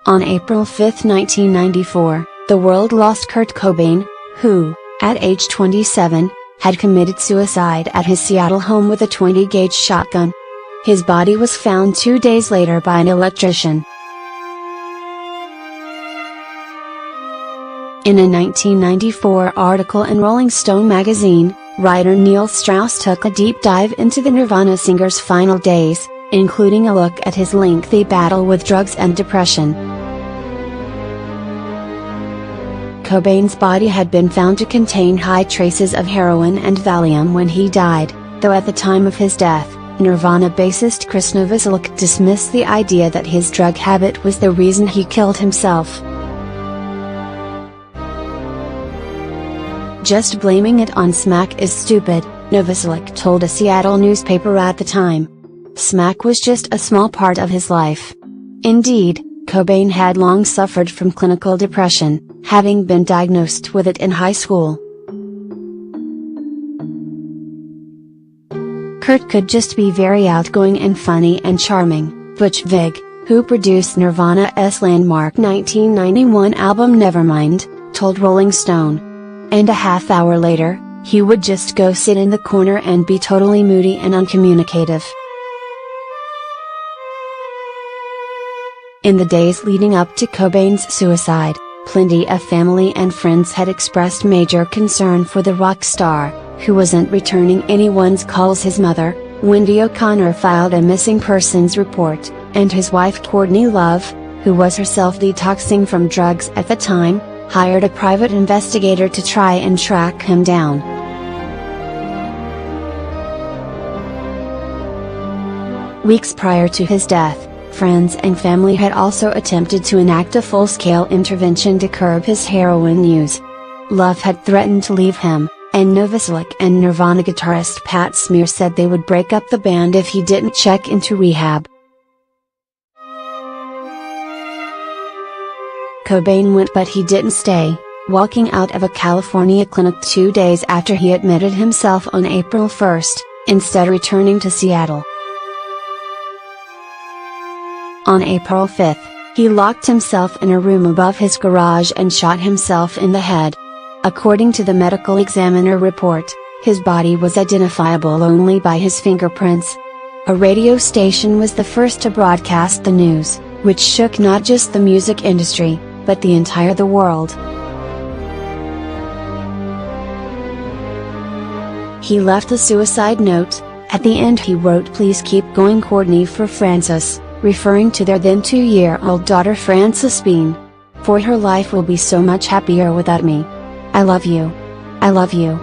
On April 5, 1994, the world lost Kurt Cobain, who, at age 27, had committed suicide at his Seattle home with a 20-gauge shotgun. His body was found 2 days later by an electrician. In a 1994 article in Rolling Stone magazine, writer Neil Strauss took a deep dive into the Nirvana singer's final days, including a look at his lengthy battle with drugs and depression. Cobain's body had been found to contain high traces of heroin and Valium when he died, though at the time of his death, Nirvana bassist Krist Novoselic dismissed the idea that his drug habit was the reason he killed himself. "Just blaming it on smack is stupid," Novoselic told a Seattle newspaper at the time. Smack was just a small part of his life. Indeed, Cobain had long suffered from clinical depression, having been diagnosed with it in high school. Kurt could just be very outgoing and funny and charming, Butch Vig, who produced Nirvana's landmark 1991 album Nevermind, told Rolling Stone. And a half hour later, he would just go sit in the corner and be totally moody and uncommunicative. In the days leading up to Cobain's suicide, plenty of family and friends had expressed major concern for the rock star, who wasn't returning anyone's calls. His mother, Wendy O'Connor, filed a missing persons report, and his wife Courtney Love, who was herself detoxing from drugs at the time, hired a private investigator to try and track him down. Weeks prior to his death, friends and family had also attempted to enact a full-scale intervention to curb his heroin use. Love had threatened to leave him, and Novoselic and Nirvana guitarist Pat Smear said they would break up the band if he didn't check into rehab. Cobain went, but he didn't stay, walking out of a California clinic 2 days after he admitted himself on April 1, instead returning to Seattle. On April 5, he locked himself in a room above his garage and shot himself in the head. According to the medical examiner report, his body was identifiable only by his fingerprints. A radio station was the first to broadcast the news, which shook not just the music industry, but the entire world. He left a suicide note. At the end he wrote, "Please keep going, Courtney, for Frances," referring to their then 2-year-old daughter Frances Bean. "For her life will be so much happier without me. I love you. I love you."